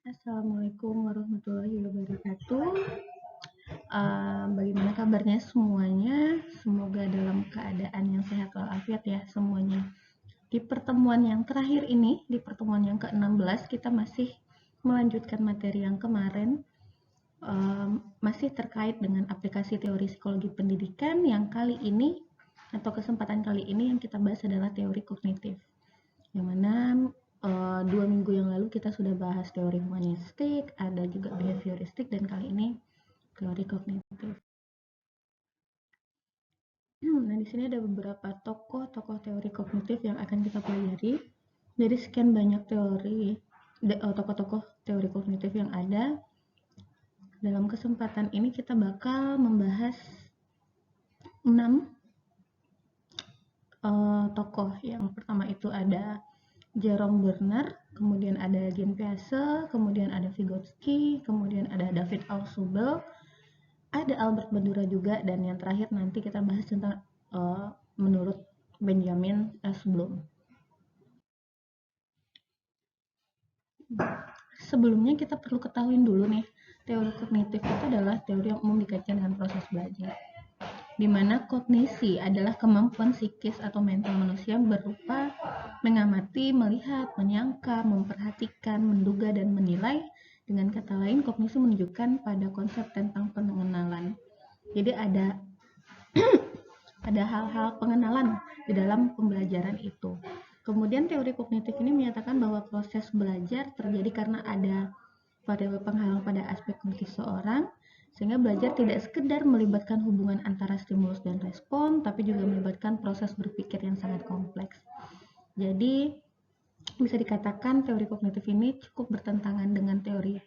Assalamualaikum warahmatullahi wabarakatuh. Bagaimana kabarnya semuanya? Semoga dalam keadaan yang sehat walafiat ya semuanya. Di pertemuan yang terakhir ini, di pertemuan yang ke-16, kita masih melanjutkan materi yang kemarin, masih terkait dengan aplikasi teori psikologi pendidikan yang kali ini, atau kesempatan kali ini yang kita bahas adalah teori kognitif. Yang mana 2 minggu yang lalu kita sudah bahas teori humanistik, ada juga behavioristik, dan kali ini teori kognitif. Nah, di sini ada beberapa tokoh teori kognitif yang akan kita pelajari. Dari sekian banyak tokoh-tokoh teori kognitif yang ada, dalam kesempatan ini kita bakal membahas 6 tokoh. Yang pertama itu ada Jerome Bernard, kemudian ada Jean Piaget, kemudian ada Vygotsky, kemudian ada David Ausubel, ada Albert Bandura juga, dan yang terakhir nanti kita bahas tentang menurut Benjamin S. Bloom. Sebelumnya kita perlu ketahui dulu nih, teori kognitif itu adalah teori yang umum dikaitkan dengan proses belajar, di mana kognisi adalah kemampuan psikis atau mental manusia berupa mengamati, melihat, menyangka, memperhatikan, menduga, dan menilai. Dengan kata lain, kognisi menunjukkan pada konsep tentang pengenalan. Jadi ada hal-hal pengenalan di dalam pembelajaran itu. Kemudian teori kognitif ini menyatakan bahwa proses belajar terjadi karena ada variabel penghalang pada aspek kognitif seorang, sehingga belajar tidak sekedar melibatkan hubungan antara stimulus dan respon, tapi juga melibatkan proses berpikir yang sangat kompleks. Jadi bisa dikatakan teori kognitif ini cukup bertentangan dengan teori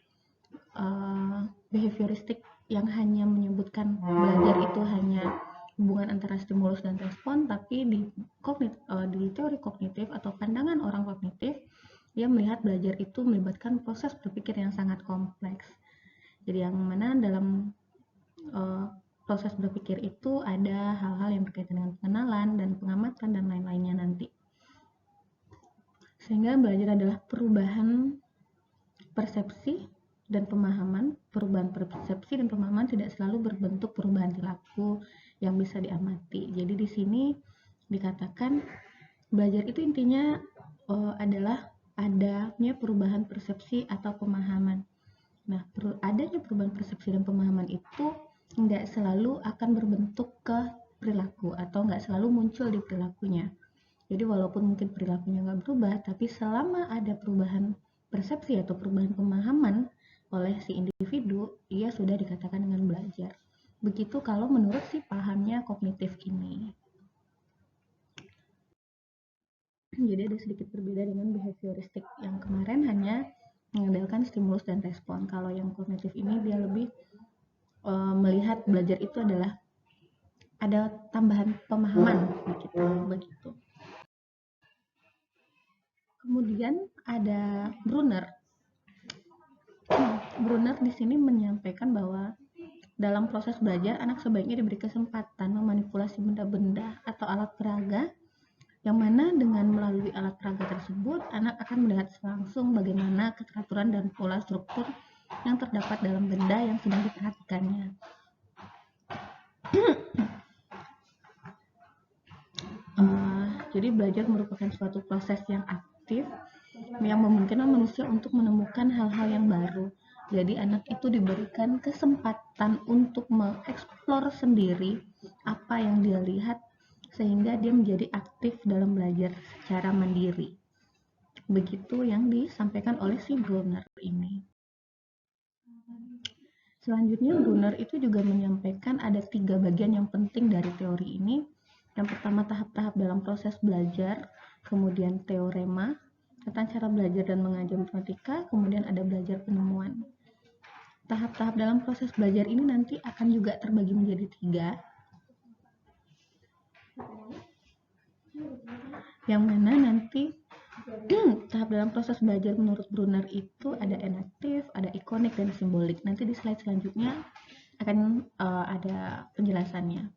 behavioristik yang hanya menyebutkan belajar itu hanya hubungan antara stimulus dan respon, tapi di teori kognitif atau pandangan orang kognitif, dia melihat belajar itu melibatkan proses berpikir yang sangat kompleks. Jadi yang mana dalam proses berpikir itu ada hal-hal yang berkaitan dengan pengenalan dan pengamatan dan lain-lainnya nanti. Sehingga belajar adalah perubahan persepsi dan pemahaman. Perubahan persepsi dan pemahaman tidak selalu berbentuk perubahan perilaku yang bisa diamati. Jadi di sini dikatakan belajar itu intinya adalah adanya perubahan persepsi atau pemahaman. Nah, adanya perubahan persepsi dan pemahaman itu nggak selalu akan berbentuk ke perilaku atau nggak selalu muncul di perilakunya. Jadi walaupun mungkin perilakunya nggak berubah, tapi selama ada perubahan persepsi atau perubahan pemahaman oleh si individu, ia sudah dikatakan dengan belajar. Begitu kalau menurut si pahamnya kognitif ini. Jadi ada sedikit berbeda dengan behavioristik yang kemarin hanya mengandalkan stimulus dan respon. Kalau yang kognitif ini dia lebih melihat belajar itu adalah ada tambahan pemahaman begitu. Kemudian ada Brunner. Brunner di sini menyampaikan bahwa dalam proses belajar anak sebaiknya diberi kesempatan memanipulasi benda-benda atau alat peraga, yang mana dengan melalui alat peraga tersebut anak akan melihat langsung bagaimana keteraturan dan pola struktur yang terdapat dalam benda yang sedang diperhatikannya. Jadi belajar merupakan suatu proses yang aktif yang memungkinkan manusia untuk menemukan hal-hal yang baru. Jadi anak itu diberikan kesempatan untuk mengeksplor sendiri apa yang dia lihat sehingga dia menjadi aktif dalam belajar secara mandiri. Begitu yang disampaikan oleh si Brunner ini. Selanjutnya Brunner itu juga menyampaikan ada 3 bagian yang penting dari teori ini. Yang pertama tahap-tahap dalam proses belajar, kemudian teorema tentang cara belajar dan mengajar matematika, kemudian ada belajar penemuan. Tahap-tahap dalam proses belajar ini nanti akan juga terbagi menjadi 3, yang mana nanti tahap dalam proses belajar menurut Brunner itu ada enaktif, ada ikonik, dan simbolik. Nanti di slide selanjutnya akan ada penjelasannya.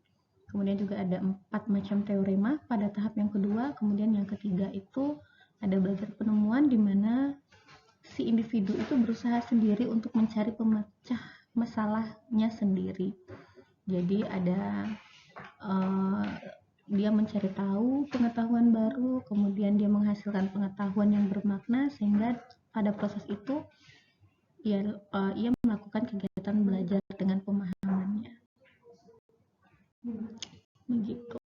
Kemudian juga ada 4 macam teorema pada tahap yang kedua. Kemudian yang ketiga itu ada belajar penemuan, di mana si individu itu berusaha sendiri untuk mencari pemecah masalahnya sendiri. Jadi ada dia mencari tahu pengetahuan baru, kemudian dia menghasilkan pengetahuan yang bermakna, sehingga pada proses itu ia melakukan kegiatan belajar dengan pemahamannya. Begitu.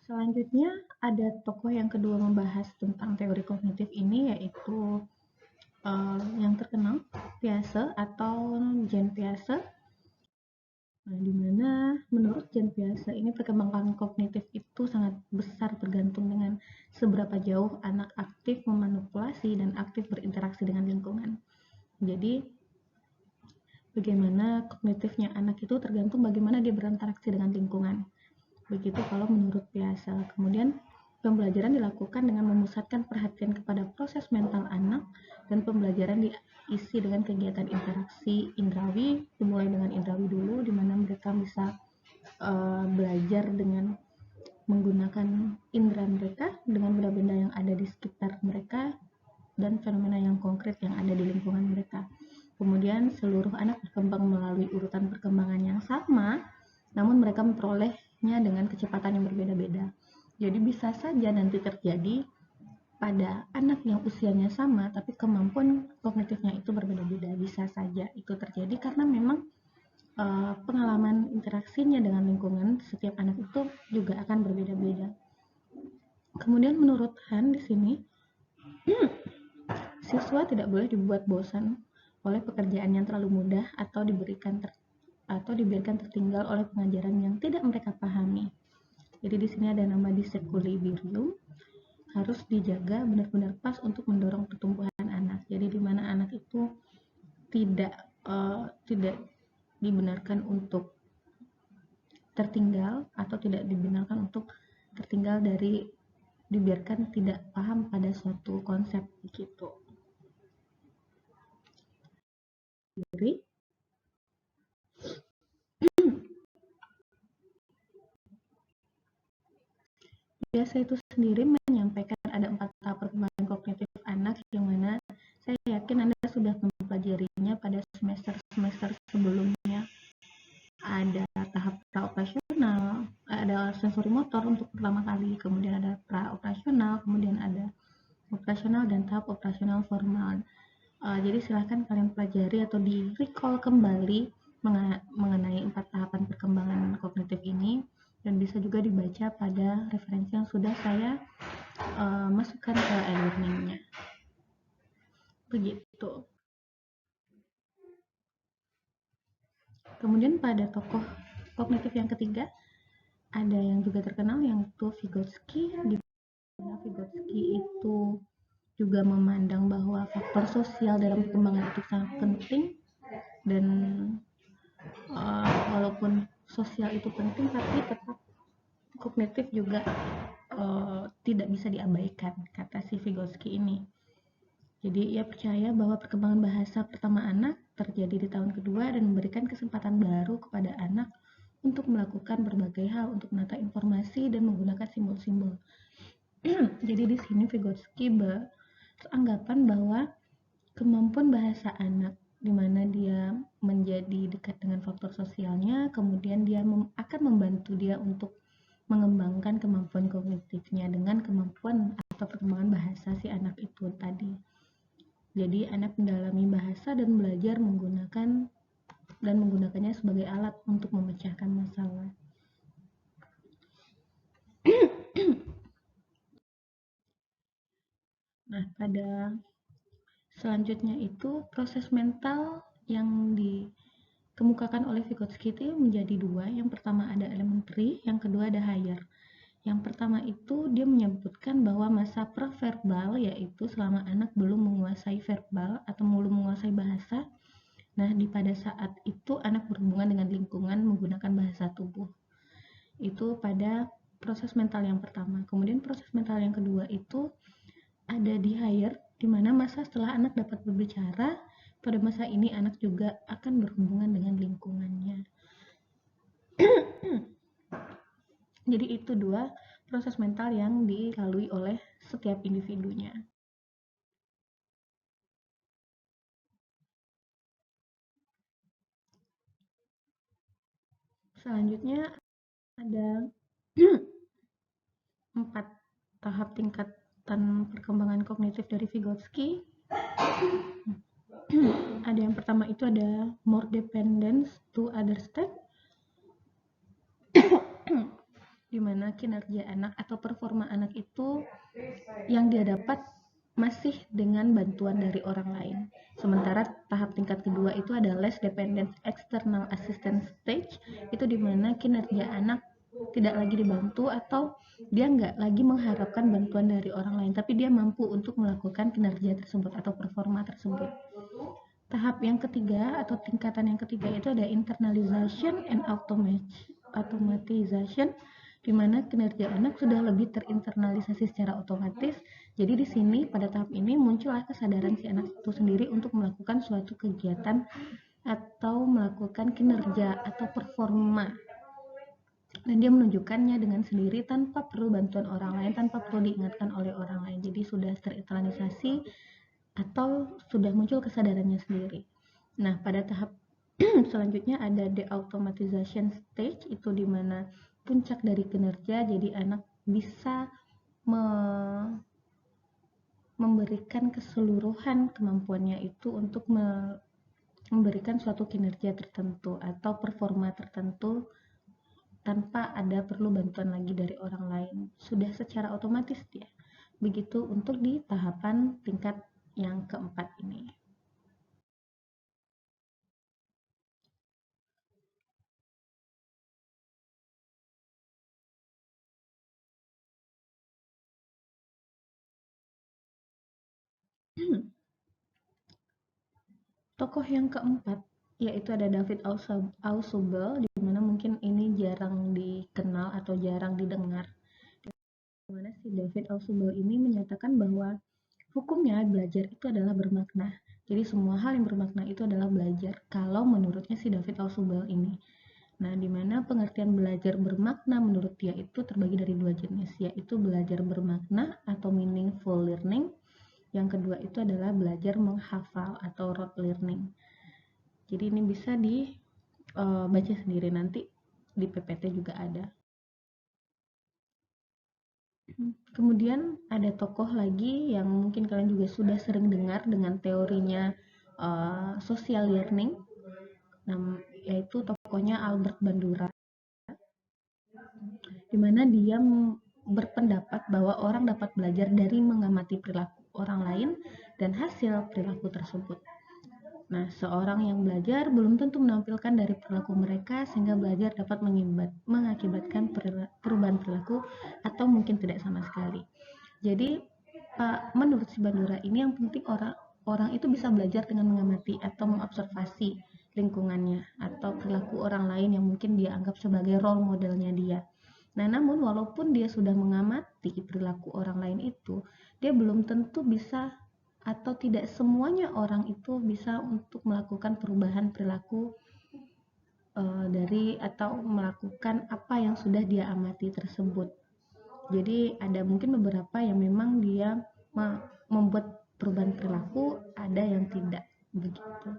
Selanjutnya ada tokoh yang kedua membahas tentang teori kognitif ini, yaitu yang terkenal Piaget atau Jean Piaget. Nah, di mana menurut Jean Piaget ini perkembangan kognitif itu sangat besar tergantung dengan seberapa jauh anak aktif memanipulasi dan aktif berinteraksi dengan lingkungan. Jadi bagaimana kognitifnya anak itu tergantung bagaimana dia berinteraksi dengan lingkungan. Begitu kalau menurut Piaget. Kemudian pembelajaran dilakukan dengan memusatkan perhatian kepada proses mental anak, dan pembelajaran diisi dengan kegiatan interaksi indrawi, dimulai dengan indrawi dulu, di mana mereka bisa belajar dengan menggunakan indera mereka dengan benda-benda yang ada di sekitar mereka dan fenomena yang konkret yang ada di lingkungan mereka. Kemudian seluruh anak berkembang melalui urutan perkembangan yang sama, namun mereka memperolehnya dengan kecepatan yang berbeda-beda. Jadi bisa saja nanti terjadi pada anak yang usianya sama tapi kemampuan kognitifnya itu berbeda-beda. Bisa saja itu terjadi karena memang pengalaman interaksinya dengan lingkungan setiap anak itu juga akan berbeda-beda. Kemudian menurut Han di sini, siswa tidak boleh dibuat bosan oleh pekerjaan yang terlalu mudah atau dibiarkan tertinggal oleh pengajaran yang tidak mereka pahami. Jadi di sini ada nama disequilibrium, harus dijaga benar-benar pas untuk mendorong pertumbuhan anak. Jadi di mana anak itu tidak dibenarkan untuk tertinggal atau tidak dibenarkan untuk tertinggal dari dibiarkan tidak paham pada suatu konsep gitu. Jadi biasa itu sendiri menyampaikan ada 4 tahap perkembangan kognitif anak yang mana saya yakin Anda sudah mempelajarinya pada semester-semester sebelumnya. Ada tahap praoperasional, ada sensori motor untuk pertama kali, kemudian ada praoperasional, kemudian ada operasional dan tahap operasional formal. Jadi silahkan kalian pelajari atau di recall kembali mengenai 4 tahapan perkembangan kognitif ini, dan bisa juga dibaca pada referensi yang sudah saya masukkan ke e-learningnya. Begitu. Kemudian pada tokoh kognitif yang ketiga, ada yang juga terkenal yaitu Vygotsky, di mana Vygotsky itu juga memandang bahwa faktor sosial dalam perkembangan itu sangat penting, dan walaupun sosial itu penting tapi tetap kognitif juga tidak bisa diabaikan, kata si Vygotsky ini. Jadi ia percaya bahwa perkembangan bahasa pertama anak terjadi di tahun kedua dan memberikan kesempatan baru kepada anak untuk melakukan berbagai hal, untuk menata informasi dan menggunakan simbol-simbol. Jadi di sini Vygotsky beranggapan bahwa kemampuan bahasa anak di mana dia menjadi dekat dengan faktor sosialnya, kemudian dia akan membantu dia untuk mengembangkan kemampuan kognitifnya dengan kemampuan atau perkembangan bahasa si anak itu tadi. Jadi anak mendalami bahasa dan belajar menggunakannya sebagai alat untuk memecahkan masalah. Nah, pada selanjutnya itu proses mental yang dikemukakan oleh Vygotsky itu menjadi dua. Yang pertama ada elementary, yang kedua ada higher. Yang pertama itu dia menyebutkan bahwa masa preverbal, yaitu selama anak belum menguasai verbal atau belum menguasai bahasa. Nah, pada saat itu anak berhubungan dengan lingkungan menggunakan bahasa tubuh. Itu pada proses mental yang pertama. Kemudian proses mental yang kedua itu ada di higher, di mana masa setelah anak dapat berbicara. Pada masa ini anak juga akan berhubungan dengan lingkungannya. Jadi itu dua proses mental yang dilalui oleh setiap individunya. Selanjutnya ada 4 tahap tingkatan perkembangan kognitif dari Vygotsky. Ada yang pertama itu ada more dependence to other state, di mana kinerja anak atau performa anak itu yang dia dapat masih dengan bantuan dari orang lain. Sementara tahap tingkat kedua itu ada less dependent external assistance stage, itu di mana kinerja anak tidak lagi dibantu atau dia nggak lagi mengharapkan bantuan dari orang lain, tapi dia mampu untuk melakukan kinerja tersebut atau performa tersebut. Tahap yang ketiga atau tingkatan yang ketiga itu ada internalization and automatization, di mana kinerja anak sudah lebih terinternalisasi secara otomatis. Jadi di sini pada tahap ini muncullah kesadaran si anak itu sendiri untuk melakukan suatu kegiatan atau melakukan kinerja atau performa, dan dia menunjukkannya dengan sendiri tanpa perlu bantuan orang lain, tanpa perlu diingatkan oleh orang lain. Jadi sudah terinternalisasi atau sudah muncul kesadarannya sendiri. Nah, pada tahap selanjutnya ada deautomatization stage, itu dimana puncak dari kinerja, jadi anak bisa memberikan keseluruhan kemampuannya itu untuk memberikan suatu kinerja tertentu atau performa tertentu tanpa ada perlu bantuan lagi dari orang lain, sudah secara otomatis dia. Begitu untuk di tahapan tingkat yang keempat ini. Tokoh yang keempat yaitu ada David Ausubel, di mana mungkin ini jarang dikenal atau jarang didengar. Dimana si David Ausubel ini menyatakan bahwa hukumnya belajar itu adalah bermakna. Jadi semua hal yang bermakna itu adalah belajar. Kalau menurutnya si David Ausubel ini. Nah, di mana pengertian belajar bermakna menurut dia itu terbagi dari dua jenis, yaitu belajar bermakna atau meaningful learning. Yang kedua itu adalah belajar menghafal atau rote learning. Jadi ini bisa dibaca sendiri, nanti di PPT juga ada. Kemudian ada tokoh lagi yang mungkin kalian juga sudah sering dengar dengan teorinya social learning, yaitu tokohnya Albert Bandura, di mana dia berpendapat bahwa orang dapat belajar dari mengamati perilaku orang lain dan hasil perilaku tersebut. Nah, seorang yang belajar belum tentu menampilkan dari perilaku mereka, sehingga belajar dapat mengakibatkan perubahan perilaku atau mungkin tidak sama sekali. Jadi, menurut si Bandura ini yang penting orang itu bisa belajar dengan mengamati atau mengobservasi lingkungannya atau perilaku orang lain yang mungkin dia anggap sebagai role modelnya dia. Nah, namun walaupun dia sudah mengamati perilaku orang lain itu, dia belum tentu bisa atau tidak semuanya orang itu bisa untuk melakukan perubahan perilaku dari atau melakukan apa yang sudah dia amati tersebut. Jadi ada mungkin beberapa yang memang dia membuat perubahan perilaku, ada yang tidak begitu.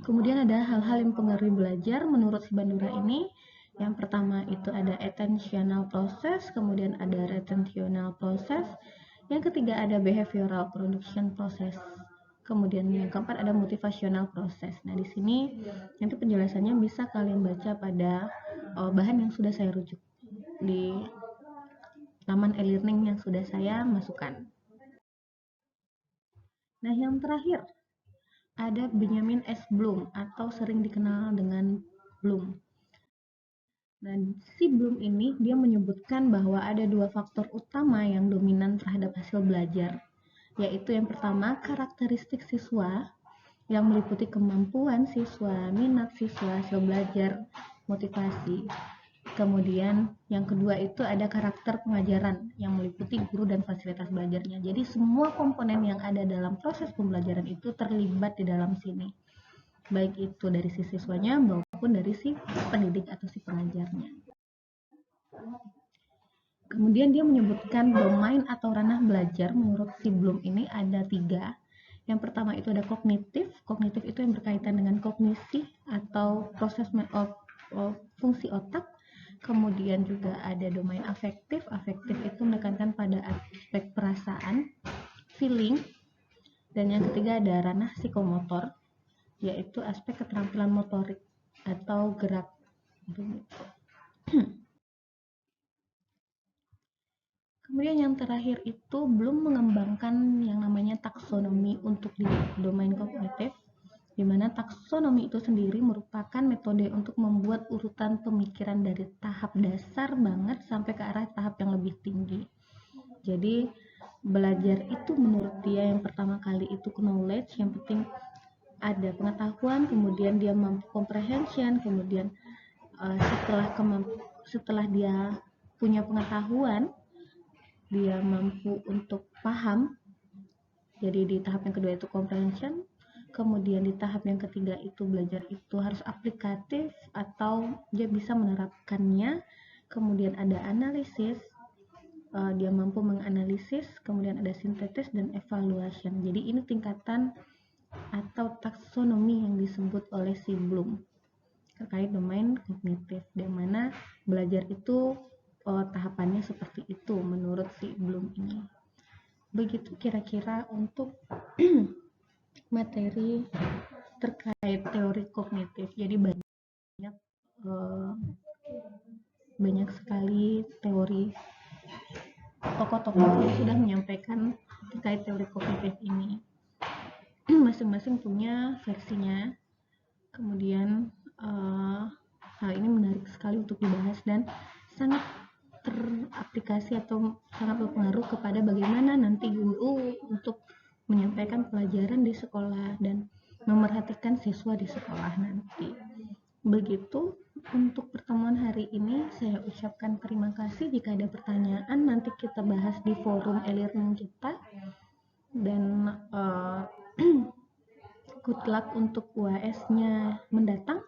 Kemudian ada hal-hal yang mempengaruhi belajar menurut si Bandura ini. Yang pertama itu ada attentional process, kemudian ada retentional process. Yang ketiga ada behavioral production process. Kemudian yang keempat ada motivational process. Nah, di sini nanti penjelasannya bisa kalian baca pada bahan yang sudah saya rujuk di laman e-learning yang sudah saya masukkan. Nah, yang terakhir ada Benjamin S. Bloom atau sering dikenal dengan Bloom. Nah, si Bloom ini dia menyebutkan bahwa ada dua faktor utama yang dominan terhadap hasil belajar, yaitu yang pertama karakteristik siswa yang meliputi kemampuan siswa, minat siswa, hasil belajar, motivasi. Kemudian yang kedua itu ada karakter pengajaran yang meliputi guru dan fasilitas belajarnya. Jadi semua komponen yang ada dalam proses pembelajaran itu terlibat di dalam sini. Baik itu dari si siswanya maupun dari si pendidik atau si pengajarnya. Kemudian dia menyebutkan domain atau ranah belajar menurut si Bloom ini ada 3. Yang pertama itu ada kognitif. Kognitif itu yang berkaitan dengan kognisi atau proses fungsi otak. Kemudian juga ada domain afektif. Afektif itu menekankan pada aspek perasaan, feeling. Dan yang ketiga ada ranah psikomotor, yaitu aspek keterampilan motorik atau gerak. Kemudian yang terakhir itu belum mengembangkan yang namanya taksonomi untuk di domain kognitif, di mana taksonomi itu sendiri merupakan metode untuk membuat urutan pemikiran dari tahap dasar banget sampai ke arah tahap yang lebih tinggi. Jadi belajar itu menurut dia yang pertama kali itu knowledge, yang penting ada pengetahuan, kemudian dia mampu comprehension, kemudian setelah dia punya pengetahuan, dia mampu untuk paham. Jadi di tahap yang kedua itu comprehension. Kemudian di tahap yang ketiga itu belajar itu harus aplikatif atau dia bisa menerapkannya. Kemudian ada analisis, dia mampu menganalisis. Kemudian ada sintesis dan evaluation. Jadi ini tingkatan atau taksonomi yang disebut oleh si Bloom terkait domain kognitif, di mana belajar itu tahapannya seperti itu menurut si Bloom ini. Begitu kira-kira untuk materi terkait teori kognitif. Jadi banyak sekali teori tokoh-tokoh yang sudah menyampaikan terkait teori kognitif ini. Masing-masing punya versinya. Kemudian hal ini menarik sekali untuk dibahas dan sangat teraplikasi atau sangat berpengaruh kepada bagaimana nanti guru untuk menyampaikan pelajaran di sekolah dan memerhatikan siswa di sekolah nanti. Begitu untuk pertemuan hari ini saya ucapkan terima kasih. Jika ada pertanyaan nanti kita bahas di forum e-learning kita, dan good luck untuk UAS-nya mendatang.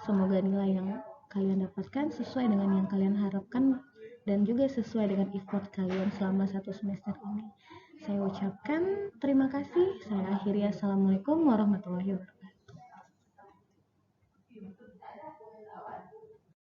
Semoga nilai yang kalian dapatkan sesuai dengan yang kalian harapkan dan juga sesuai dengan effort kalian selama 1 semester ini. Saya ucapkan terima kasih. Saya akhiri. Assalamualaikum warahmatullahi wabarakatuh.